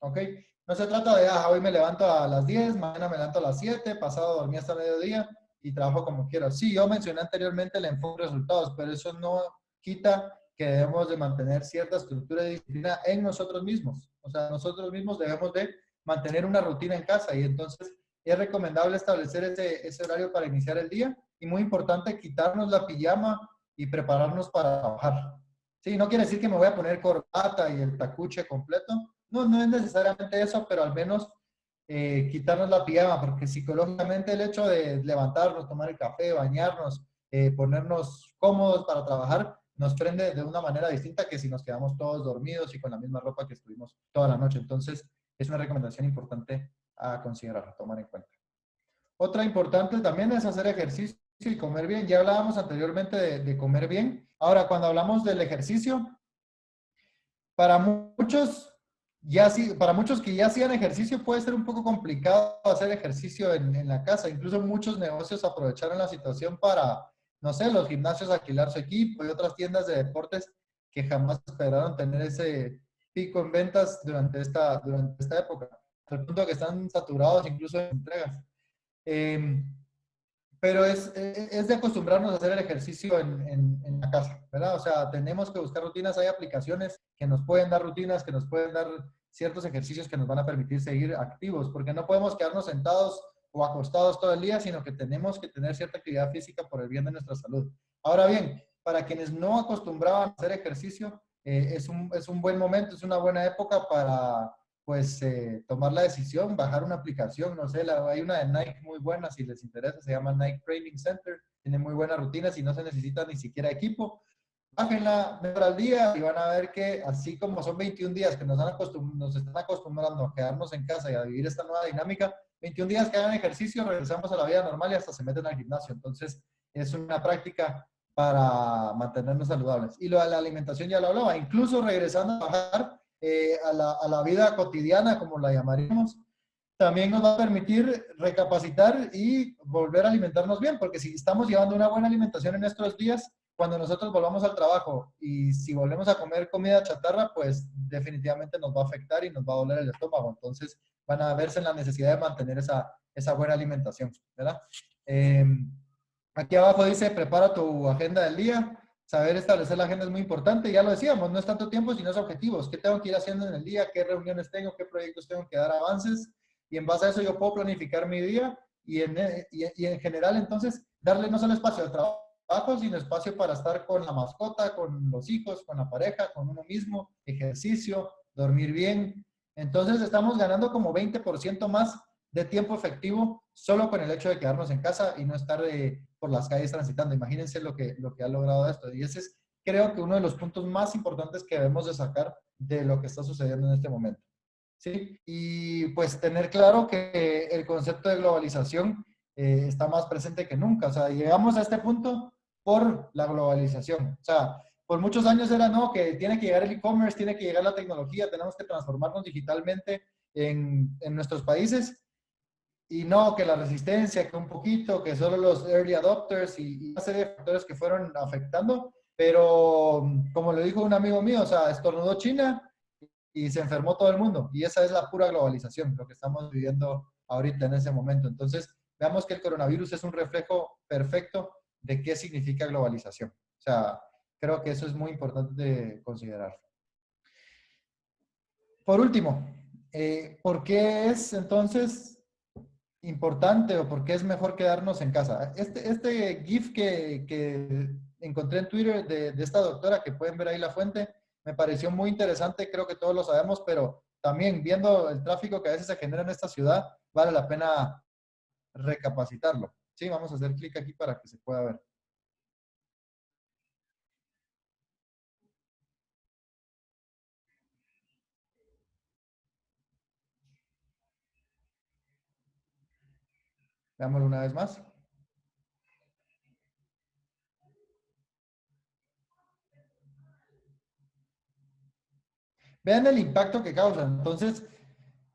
¿ok? No se trata de, hoy me levanto a las 10, mañana me levanto a las 7, pasado dormí hasta mediodía y trabajo como quiero. Sí, yo mencioné anteriormente el enfoque de resultados, pero eso no quita que debemos de mantener cierta estructura y disciplina en nosotros mismos. O sea, nosotros mismos debemos de mantener una rutina en casa y entonces es recomendable establecer ese horario para iniciar el día y muy importante quitarnos la pijama y prepararnos para trabajar. Sí, no quiere decir que me voy a poner corbata y el tacuche completo. No, no es necesariamente eso, pero al menos quitarnos la pijama, porque psicológicamente el hecho de levantarnos, tomar el café, bañarnos, ponernos cómodos para trabajar, nos prende de una manera distinta que si nos quedamos todos dormidos y con la misma ropa que estuvimos toda la noche. Entonces, es una recomendación importante a considerar, a tomar en cuenta. Otra importante también es hacer ejercicio y comer bien. Ya hablábamos anteriormente de comer bien. Ahora, cuando hablamos del ejercicio, para muchos, para muchos que ya hacían ejercicio puede ser un poco complicado hacer ejercicio en la casa. Incluso muchos negocios aprovecharon la situación para, no sé, los gimnasios alquilar su equipo y otras tiendas de deportes que jamás esperaron tener ese pico en ventas durante esta época, al punto que están saturados incluso en entregas. Eh, pero es de acostumbrarnos a hacer el ejercicio en la casa, ¿verdad? O sea, tenemos que buscar rutinas, hay aplicaciones que nos pueden dar rutinas, que nos pueden dar ciertos ejercicios que nos van a permitir seguir activos, porque no podemos quedarnos sentados o acostados todo el día, sino que tenemos que tener cierta actividad física por el bien de nuestra salud. Ahora bien, para quienes no acostumbraban a hacer ejercicio, es un buen momento, es una buena época para pues tomar la decisión, bajar una aplicación, no sé, hay una de Nike muy buena, si les interesa, se llama Nike Training Center, tiene muy buenas rutinas y no se necesita ni siquiera equipo. Bájenla media al día y van a ver que así como son 21 días que nos están acostumbrando a quedarnos en casa y a vivir esta nueva dinámica, 21 días que hagan ejercicio, regresamos a la vida normal y hasta se meten al gimnasio. Entonces, es una práctica para mantenernos saludables. Y lo de la alimentación ya lo hablaba, incluso regresando a bajar, a la vida cotidiana, como la llamaríamos, también nos va a permitir recapacitar y volver a alimentarnos bien, porque si estamos llevando una buena alimentación en estos días, cuando nosotros volvamos al trabajo y si volvemos a comer comida chatarra, pues definitivamente nos va a afectar y nos va a doler el estómago. Entonces van a verse en la necesidad de mantener esa buena alimentación, ¿verdad? Aquí abajo dice, prepara tu agenda del día. Saber establecer la agenda es muy importante. Ya lo decíamos, no es tanto tiempo, sino es objetivos. ¿Qué tengo que ir haciendo en el día? ¿Qué reuniones tengo? ¿Qué proyectos tengo que dar avances? Y en base a eso yo puedo planificar mi día y en general entonces darle no solo espacio al trabajo, sino espacio para estar con la mascota, con los hijos, con la pareja, con uno mismo, ejercicio, dormir bien. Entonces estamos ganando como 20% más de tiempo efectivo solo con el hecho de quedarnos en casa y no estar por las calles transitando. Imagínense lo que ha logrado esto. Y ese es, creo que uno de los puntos más importantes que debemos de sacar de lo que está sucediendo en este momento. ¿Sí? Y pues tener claro que el concepto de globalización está más presente que nunca. O sea, llegamos a este punto por la globalización. O sea, por muchos años era, no, que tiene que llegar el e-commerce, tiene que llegar la tecnología, tenemos que transformarnos digitalmente en nuestros países. Y no, que la resistencia, que un poquito, que solo los early adopters y una serie de factores que fueron afectando. Pero, como le dijo un amigo mío, o sea, estornudó China y se enfermó todo el mundo. Y esa es la pura globalización, lo que estamos viviendo ahorita en ese momento. Entonces, veamos que el coronavirus es un reflejo perfecto de qué significa globalización. O sea, creo que eso es muy importante de considerar. Por último, ¿por qué es entonces importante o por qué es mejor quedarnos en casa? Este GIF que encontré en Twitter de esta doctora, que pueden ver ahí la fuente, me pareció muy interesante, creo que todos lo sabemos, pero también viendo el tráfico que a veces se genera en esta ciudad, vale la pena recapacitarlo. Sí, vamos a hacer clic aquí para que se pueda ver. Veámoslo una vez más. Vean el impacto que causa. Entonces,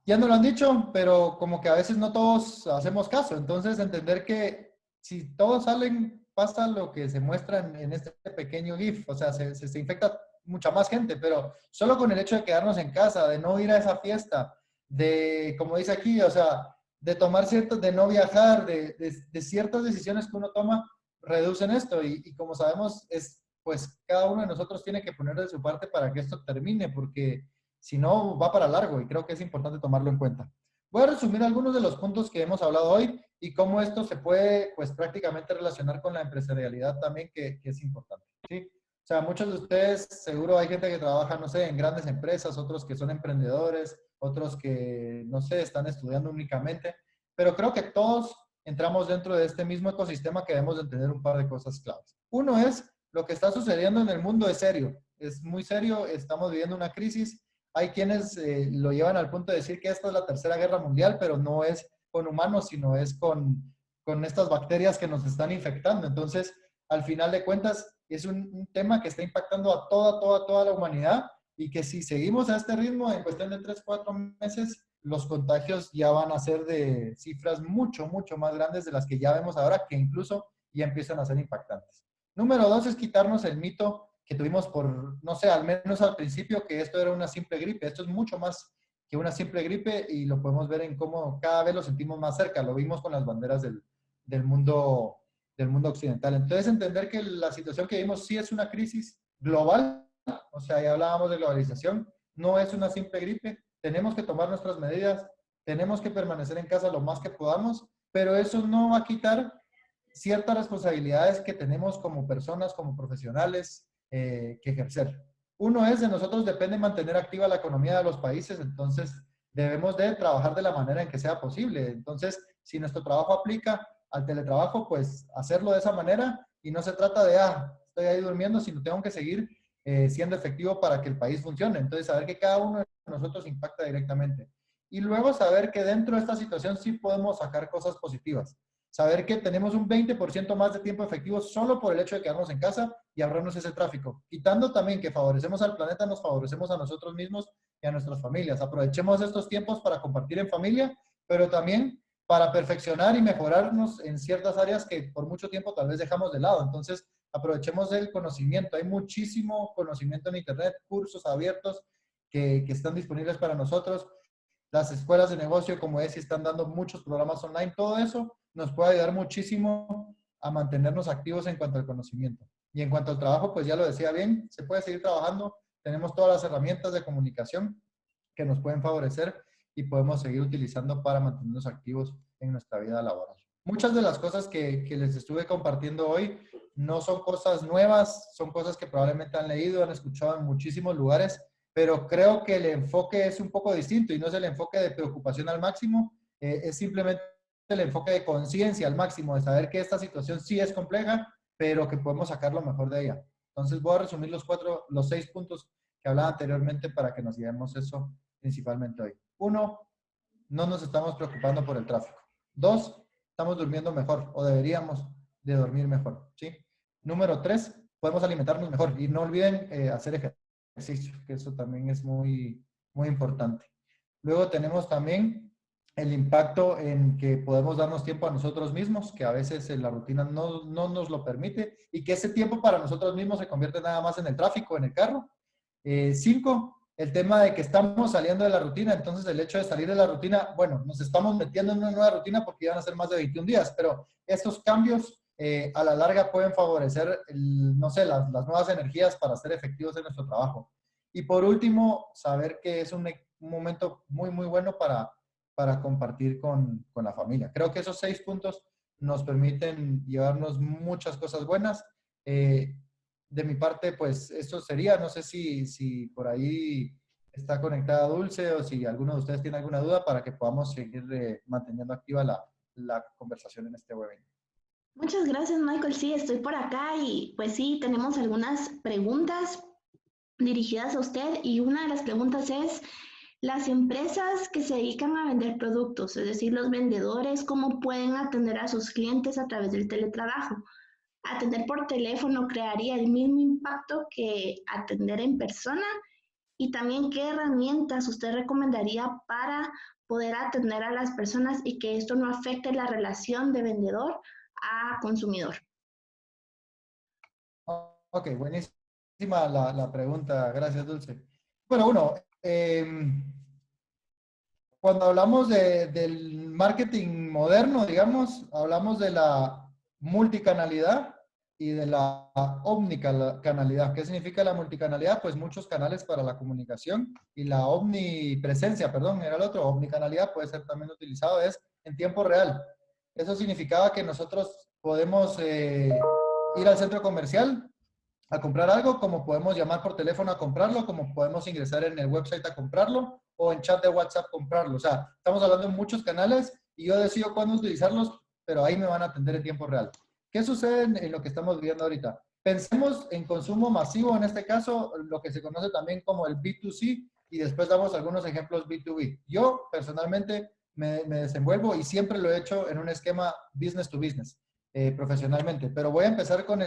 ya nos lo han dicho, pero como que a veces no todos hacemos caso. Entonces, entender que si todos salen, pasa lo que se muestra en este pequeño GIF. O sea, se infecta mucha más gente, pero solo con el hecho de quedarnos en casa, de no ir a esa fiesta, de, como dice aquí, o sea, de tomar ciertos, de no viajar, de ciertas decisiones que uno toma, reducen esto. Y como sabemos, es pues cada uno de nosotros tiene que poner de su parte para que esto termine, porque si no va para largo y creo que es importante tomarlo en cuenta. Voy a resumir algunos de los puntos que hemos hablado hoy y cómo esto se puede, pues, prácticamente relacionar con la empresarialidad también, que es importante, ¿sí? O sea, muchos de ustedes, seguro hay gente que trabaja, no sé, en grandes empresas, otros que son emprendedores, otros que, no sé, están estudiando únicamente, pero creo que todos entramos dentro de este mismo ecosistema que debemos de entender un par de cosas claves. Uno es, lo que está sucediendo en el mundo es serio, es muy serio, estamos viviendo una crisis. Hay quienes lo llevan al punto de decir que esta es la tercera guerra mundial, pero no es con humanos, sino es con estas bacterias que nos están infectando. Entonces, al final de cuentas, es un tema que está impactando a toda la humanidad y que si seguimos a este ritmo, en cuestión de 3, 4 meses, los contagios ya van a ser de cifras mucho más grandes de las que ya vemos ahora, que incluso ya empiezan a ser impactantes. Número 2 es quitarnos el mito que tuvimos por, no sé, al menos al principio, que esto era una simple gripe. Esto es mucho más que una simple gripe y lo podemos ver en cómo cada vez lo sentimos más cerca. Lo vimos con las banderas del mundo occidental. Entonces, entender que la situación que vivimos sí es una crisis global, o sea, ya hablábamos de globalización, no es una simple gripe, tenemos que tomar nuestras medidas, tenemos que permanecer en casa lo más que podamos, pero eso no va a quitar ciertas responsabilidades que tenemos como personas, como profesionales, que ejercer. Uno es, de nosotros depende mantener activa la economía de los países, entonces debemos de trabajar de la manera en que sea posible. Entonces, si nuestro trabajo aplica al teletrabajo, pues hacerlo de esa manera y no se trata de, estoy ahí durmiendo, sino tengo que seguir siendo efectivo para que el país funcione. Entonces, saber que cada uno de nosotros impacta directamente. Y luego saber que dentro de esta situación sí podemos sacar cosas positivas. Saber que tenemos un 20% más de tiempo efectivo solo por el hecho de quedarnos en casa y ahorrarnos ese tráfico. Quitando también que favorecemos al planeta, nos favorecemos a nosotros mismos y a nuestras familias. Aprovechemos estos tiempos para compartir en familia, pero también para perfeccionar y mejorarnos en ciertas áreas que por mucho tiempo tal vez dejamos de lado. Entonces, aprovechemos el conocimiento. Hay muchísimo conocimiento en Internet, cursos abiertos que están disponibles para nosotros. Las escuelas de negocio, como ESI, están dando muchos programas online. Todo eso nos puede ayudar muchísimo a mantenernos activos en cuanto al conocimiento. Y en cuanto al trabajo, pues ya lo decía bien, se puede seguir trabajando. Tenemos todas las herramientas de comunicación que nos pueden favorecer y podemos seguir utilizando para mantenernos activos en nuestra vida laboral. Muchas de las cosas que les estuve compartiendo hoy no son cosas nuevas, son cosas que probablemente han leído, han escuchado en muchísimos lugares, pero creo que el enfoque es un poco distinto y no es el enfoque de preocupación al máximo, es simplemente el enfoque de conciencia al máximo, de saber que esta situación sí es compleja, pero que podemos sacar lo mejor de ella. Entonces voy a resumir los 6 puntos que hablaba anteriormente para que nos llevemos eso principalmente hoy. 1, no nos estamos preocupando por el tráfico. 2, estamos durmiendo mejor o deberíamos de dormir mejor, ¿sí? Número 3, podemos alimentarnos mejor y no olviden hacer ejercicio, que eso también es muy importante. Luego tenemos también el impacto en que podemos darnos tiempo a nosotros mismos, que a veces la rutina no nos lo permite y que ese tiempo para nosotros mismos se convierte nada más en el tráfico, en el carro. 5, el tema de que estamos saliendo de la rutina, entonces el hecho de salir de la rutina, bueno, nos estamos metiendo en una nueva rutina porque ya van a ser más de 21 días, pero estos cambios a la larga pueden favorecer, no sé, las nuevas energías para ser efectivos en nuestro trabajo. Y por último, saber que es un momento muy bueno para compartir con la familia. Creo que esos 6 puntos nos permiten llevarnos muchas cosas buenas. De mi parte, pues eso sería. No sé si por ahí está conectada Dulce o si alguno de ustedes tiene alguna duda para que podamos seguir manteniendo activa la conversación en este webinar. Muchas gracias, Michael. Sí, estoy por acá y pues sí, tenemos algunas preguntas dirigidas a usted y una de las preguntas es, las empresas que se dedican a vender productos, es decir, los vendedores, ¿cómo pueden atender a sus clientes a través del teletrabajo? Atender por teléfono crearía el mismo impacto que atender en persona y también qué herramientas usted recomendaría para poder atender a las personas y que esto no afecte la relación de vendedor a consumidor. Ok, buenísima la pregunta. Gracias, Dulce. Bueno, uno, cuando hablamos del marketing moderno, digamos, hablamos de la multicanalidad y de la omnicanalidad. ¿Qué significa la multicanalidad? Pues muchos canales para la comunicación, y la omnipresencia, perdón, era el otro. Omnicanalidad puede ser también utilizado, es en tiempo real. Eso significaba que nosotros podemos ir al centro comercial a comprar algo, como podemos llamar por teléfono a comprarlo, como podemos ingresar en el website a comprarlo, o en chat de WhatsApp comprarlo. O sea, estamos hablando de muchos canales y yo decido cuándo utilizarlos, pero ahí me van a atender en tiempo real. ¿Qué sucede en lo que estamos viendo ahorita? Pensemos en consumo masivo, en este caso, lo que se conoce también como el B2C, y después damos algunos ejemplos B2B. Yo, personalmente, me desenvuelvo y siempre lo he hecho en un esquema business to business. Profesionalmente, pero voy a empezar con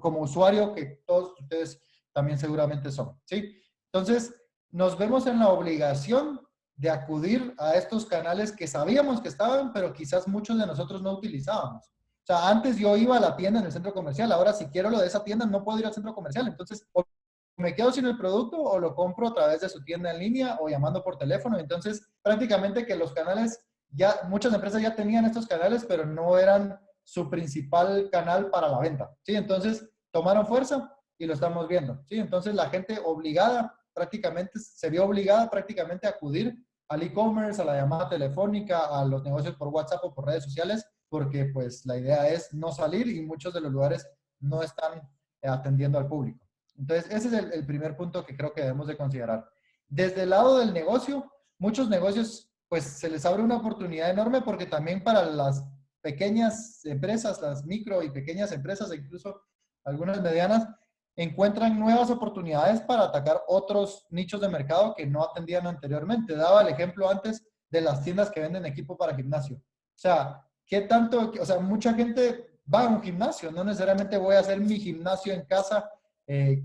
como usuario, que todos ustedes también seguramente son, ¿sí? Entonces, nos vemos en la obligación de acudir a estos canales que sabíamos que estaban, pero quizás muchos de nosotros no utilizábamos. O sea, antes yo iba a la tienda en el centro comercial, ahora si quiero lo de esa tienda no puedo ir al centro comercial, entonces o me quedo sin el producto o lo compro a través de su tienda en línea o llamando por teléfono. Entonces, prácticamente que los canales, ya muchas empresas ya tenían estos canales, pero no eran su principal canal para la venta, ¿sí? Entonces, tomaron fuerza y lo estamos viendo, ¿sí? Entonces, la gente obligada, prácticamente, se vio obligada prácticamente a acudir al e-commerce, a la llamada telefónica, a los negocios por WhatsApp o por redes sociales, porque pues la idea es no salir y muchos de los lugares no están atendiendo al público. Entonces, ese es el primer punto que creo que debemos de considerar. Desde el lado del negocio, muchos negocios, pues se les abre una oportunidad enorme, porque también para las pequeñas empresas, las micro y pequeñas empresas, e incluso algunas medianas, encuentran nuevas oportunidades para atacar otros nichos de mercado que no atendían anteriormente. Daba el ejemplo antes de las tiendas que venden equipo para gimnasio. O sea, ¿qué tanto? O sea, mucha gente va a un gimnasio, no necesariamente voy a hacer mi gimnasio en casa,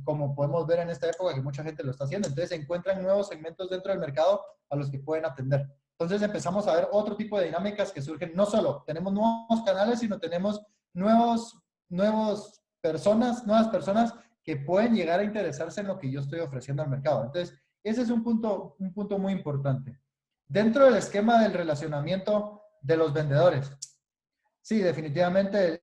como podemos ver en esta época que mucha gente lo está haciendo. Entonces, se encuentran nuevos segmentos dentro del mercado a los que pueden atender. Entonces empezamos a ver otro tipo de dinámicas que surgen. No solo tenemos nuevos canales, sino tenemos nuevas personas que pueden llegar a interesarse en lo que yo estoy ofreciendo al mercado. Entonces, ese es un punto muy importante. Dentro del esquema del relacionamiento de los vendedores, sí, definitivamente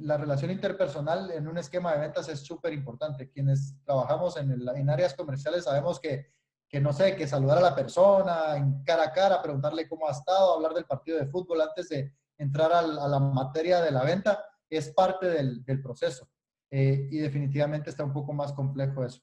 la relación interpersonal en un esquema de ventas es súper importante. Quienes trabajamos en áreas comerciales sabemos que no sé, que saludar a la persona en cara a cara, preguntarle cómo ha estado, hablar del partido de fútbol antes de entrar a la materia de la venta, es parte del proceso. Y definitivamente está un poco más complejo eso.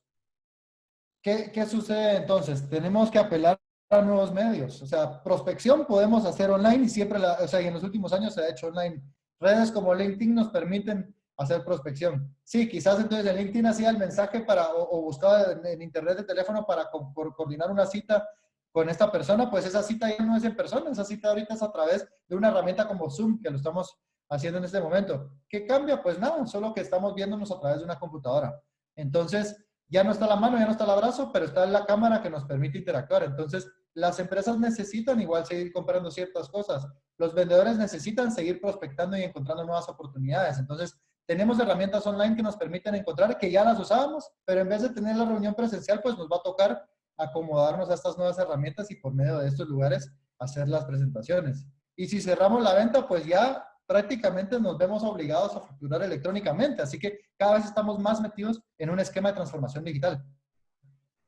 ¿Qué sucede entonces? Tenemos que apelar a nuevos medios. O sea, prospección podemos hacer online y siempre, o sea, y en los últimos años se ha hecho online. Redes como LinkedIn nos permiten hacer prospección. Sí, quizás entonces en LinkedIn hacía el mensaje o buscaba en internet de teléfono para coordinar una cita con esta persona, pues esa cita ya no es en persona, esa cita ahorita es a través de una herramienta como Zoom, que lo estamos haciendo en este momento. ¿Qué cambia? Pues nada, solo que estamos viéndonos a través de una computadora. Entonces, ya no está la mano, ya no está el abrazo, pero está la cámara que nos permite interactuar. Entonces, las empresas necesitan igual seguir comprando ciertas cosas. Los vendedores necesitan seguir prospectando y encontrando nuevas oportunidades. Entonces, tenemos herramientas online que nos permiten encontrar, que ya las usábamos, pero en vez de tener la reunión presencial, pues nos va a tocar acomodarnos a estas nuevas herramientas y por medio de estos lugares hacer las presentaciones. Y si cerramos la venta, pues ya prácticamente nos vemos obligados a facturar electrónicamente. Así que cada vez estamos más metidos en un esquema de transformación digital.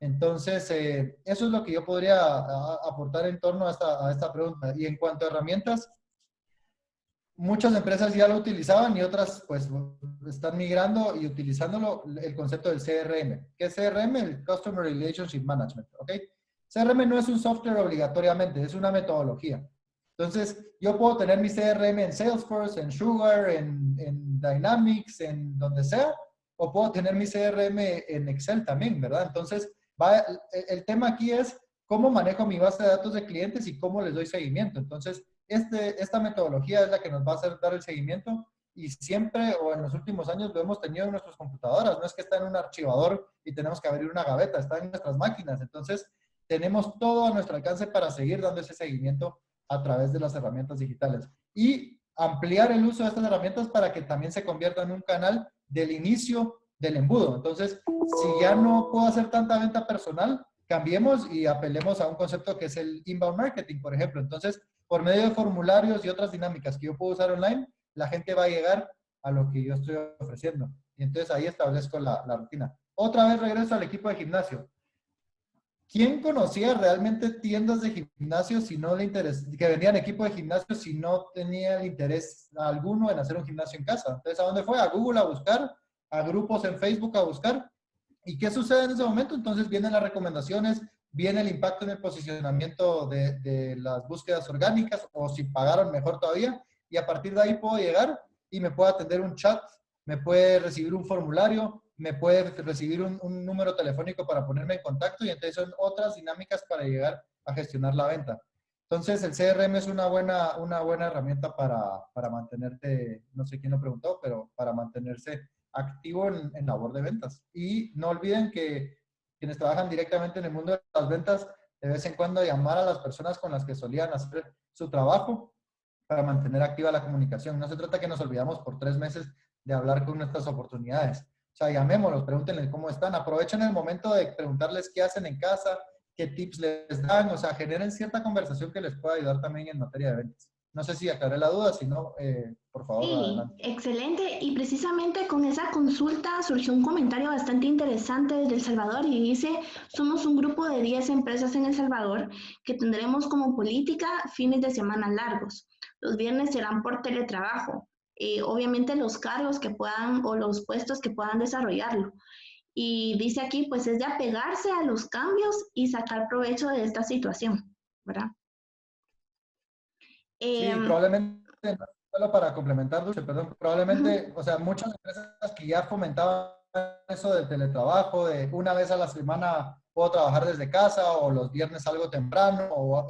Entonces, eso es lo que yo podría aportar en torno a esta pregunta. Y en cuanto a herramientas, muchas empresas ya lo utilizaban y otras pues están migrando y utilizándolo, el concepto del CRM. ¿Qué es CRM? El Customer Relationship Management, ¿ok? CRM no es un software obligatoriamente, es una metodología. Entonces, yo puedo tener mi CRM en Salesforce, en Sugar, en Dynamics, en donde sea, o puedo tener mi CRM en Excel también, ¿verdad? Entonces, el tema aquí es cómo manejo mi base de datos de clientes y cómo les doy seguimiento. Entonces, esta metodología es la que nos va a hacer dar el seguimiento, y siempre o en los últimos años lo hemos tenido en nuestras computadoras. No es que está en un archivador y tenemos que abrir una gaveta, está en nuestras máquinas. Entonces, tenemos todo a nuestro alcance para seguir dando ese seguimiento a través de las herramientas digitales y ampliar el uso de estas herramientas para que también se convierta en un canal del inicio del embudo. Entonces, si ya no puedo hacer tanta venta personal, cambiemos y apelemos a un concepto que es el inbound marketing, por ejemplo. Entonces, por medio de formularios y otras dinámicas que yo puedo usar online, la gente va a llegar a lo que yo estoy ofreciendo. Y entonces ahí establezco la rutina. Otra vez regreso al equipo de gimnasio. ¿Quién conocía realmente tiendas de gimnasio si no le interesa, que vendían equipo de gimnasio si no tenía el interés alguno en hacer un gimnasio en casa? Entonces, ¿a dónde fue? A Google a buscar, a grupos en Facebook a buscar. ¿Y qué sucede en ese momento? Entonces vienen las recomendaciones, viene el impacto en el posicionamiento de las búsquedas orgánicas, o si pagaron mejor todavía, y a partir de ahí puedo llegar y me puedo atender un chat, me puede recibir un formulario, me puede recibir un número telefónico para ponerme en contacto, y entonces son otras dinámicas para llegar a gestionar la venta. Entonces el CRM es una buena herramienta para mantenerte, no sé quién lo preguntó, pero para mantenerse activo en labor de ventas. Y no olviden que quienes trabajan directamente en el mundo de las ventas, de vez en cuando llamar a las personas con las que solían hacer su trabajo para mantener activa la comunicación. No se trata que nos olvidamos por 3 meses de hablar con nuestras oportunidades. O sea, llamémoslos, pregúntenles cómo están, aprovechen el momento de preguntarles qué hacen en casa, qué tips les dan, o sea, generen cierta conversación que les pueda ayudar también en materia de ventas. No sé si aclaré la duda, si no, por favor, Sí, adelante. excelente. Y precisamente con esa consulta surgió un comentario bastante interesante desde El Salvador y dice, somos un grupo de 10 empresas en El Salvador que tendremos como política fines de semana largos. Los viernes serán por teletrabajo. Obviamente los cargos que puedan o los puestos que puedan desarrollarlo. Y dice aquí, pues es de apegarse a los cambios y sacar provecho de esta situación, ¿verdad? Sí, Em, probablemente, solo para complementar, Dulce, perdón, Ujú. probablemente, o sea, muchas empresas que ya fomentaban eso del teletrabajo, de una vez a la semana puedo trabajar desde casa, o los viernes salgo temprano, o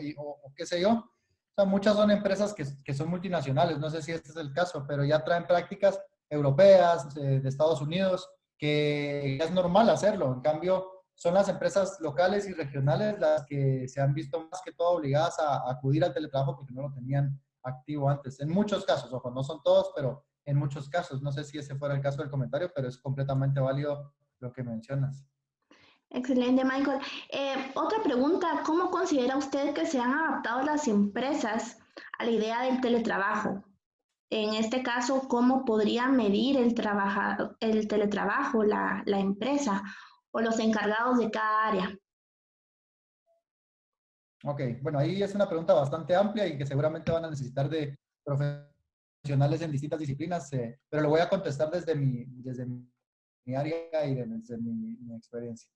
qué sé yo. O sea, muchas son empresas que son multinacionales, no sé si este es el caso, pero ya traen prácticas europeas, de Estados Unidos, que es normal hacerlo. En cambio, son las empresas locales y regionales las que se han visto más que todo obligadas a acudir al teletrabajo porque no lo tenían activo antes. En muchos casos, ojo, no son todos, pero en muchos casos. No sé si ese fuera el caso del comentario, pero es completamente válido lo que mencionas. Excelente, Michael. Otra pregunta, ¿cómo considera usted que se han adaptado las empresas a la idea del teletrabajo? En este caso, ¿cómo podría medir el teletrabajo la empresa o los encargados de cada área? Ok, bueno, ahí es una pregunta bastante amplia y que seguramente van a necesitar de profesionales en distintas disciplinas, pero lo voy a contestar desde mi área y desde mi experiencia.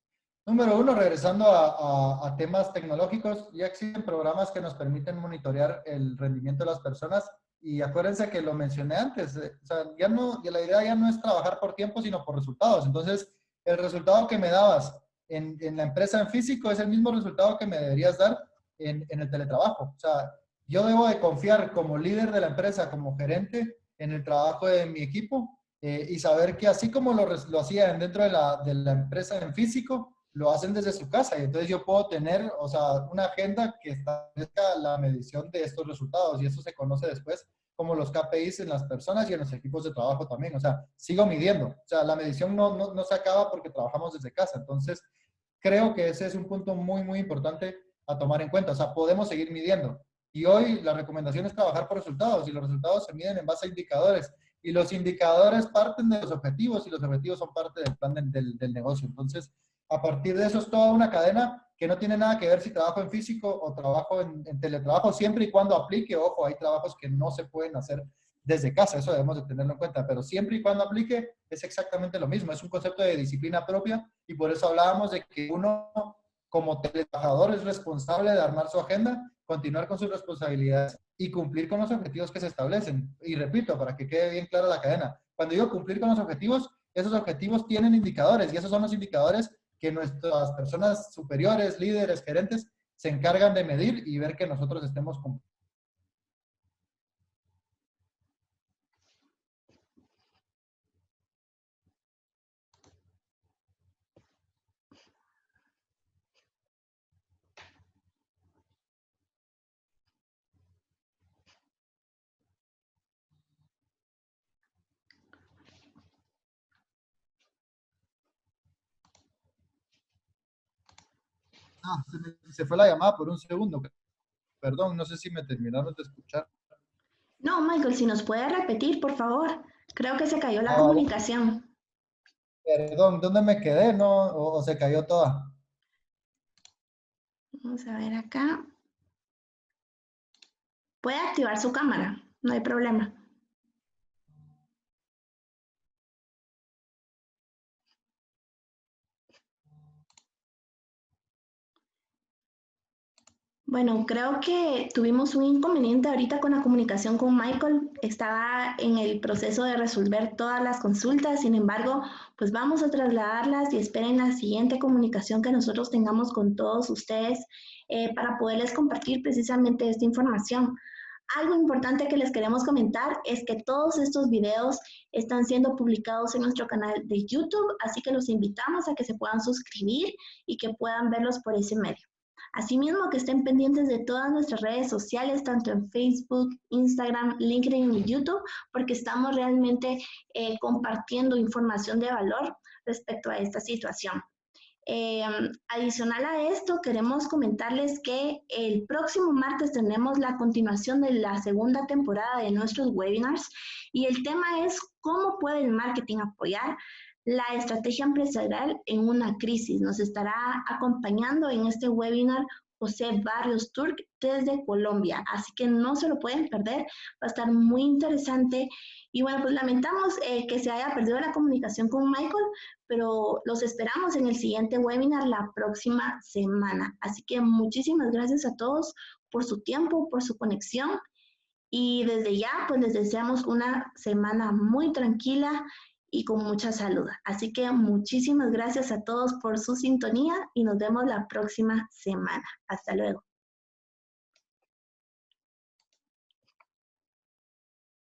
Número uno, regresando a temas tecnológicos, ya existen programas que nos permiten monitorear el rendimiento de las personas, y acuérdense que lo mencioné antes, o sea, ya la idea ya no es trabajar por tiempo, sino por resultados. Entonces, el resultado que me dabas en la empresa en físico es el mismo resultado que me deberías dar en el teletrabajo. O sea, yo debo de confiar como líder de la empresa, como gerente, en el trabajo de mi equipo, y saber que así como lo hacían dentro de la empresa en físico, lo hacen desde su casa. Y entonces yo puedo tener, o sea, una agenda que establezca la medición de estos resultados, y eso se conoce después como los KPIs en las personas y en los equipos de trabajo también. O sea, sigo midiendo. O sea, la medición no se acaba porque trabajamos desde casa. Entonces, creo que ese es un punto muy, muy importante a tomar en cuenta. O sea, podemos seguir midiendo. Y hoy la recomendación es trabajar por resultados, y los resultados se miden en base a indicadores. Y los indicadores parten de los objetivos, y los objetivos son parte del plan del negocio. Entonces, a partir de eso es toda una cadena que no tiene nada que ver si trabajo en físico o trabajo en teletrabajo, siempre y cuando aplique. Ojo, hay trabajos que no se pueden hacer desde casa, eso debemos de tenerlo en cuenta, pero siempre y cuando aplique es exactamente lo mismo, es un concepto de disciplina propia, y por eso hablábamos de que uno como teletrabajador es responsable de armar su agenda, continuar con sus responsabilidades y cumplir con los objetivos que se establecen. Y repito, para que quede bien clara la cadena, cuando digo cumplir con los objetivos, esos objetivos tienen indicadores, y esos son los indicadores que nuestras personas superiores, líderes, gerentes, se encargan de medir y ver que nosotros estemos cumpliendo. Se fue la llamada por un segundo. Perdón, no sé si me terminaron de escuchar. No, Michael, si nos puede repetir, por favor. Creo que se cayó la Ah, vale. comunicación. Perdón, ¿dónde me quedé? ¿No? ¿O se cayó toda? Vamos a ver acá. Puede activar su cámara, no hay problema. Bueno, creo que tuvimos un inconveniente ahorita con la comunicación con Michael. Estaba en el proceso de resolver todas las consultas. Sin embargo, pues vamos a trasladarlas y esperen la siguiente comunicación que nosotros tengamos con todos ustedes para poderles compartir precisamente esta información. Algo importante que les queremos comentar es que todos estos videos están siendo publicados en nuestro canal de YouTube, así que los invitamos a que se puedan suscribir y que puedan verlos por ese medio. Asimismo, que estén pendientes de todas nuestras redes sociales, tanto en Facebook, Instagram, LinkedIn y YouTube, porque estamos realmente compartiendo información de valor respecto a esta situación. Adicional a esto, queremos comentarles que el próximo martes tenemos la continuación de la segunda temporada de nuestros webinars y el tema es cómo puede el marketing apoyar la estrategia empresarial en una crisis. Nos estará acompañando en este webinar José Barrios Turk desde Colombia, así que no se lo pueden perder, va a estar muy interesante. Y bueno, pues lamentamos que se haya perdido la comunicación con Michael, pero los esperamos en el siguiente webinar la próxima semana. Así que muchísimas gracias a todos por su tiempo, por su conexión y desde ya pues les deseamos una semana muy tranquila y con mucha salud. Así que muchísimas gracias a todos por su sintonía y nos vemos la próxima semana. Hasta luego.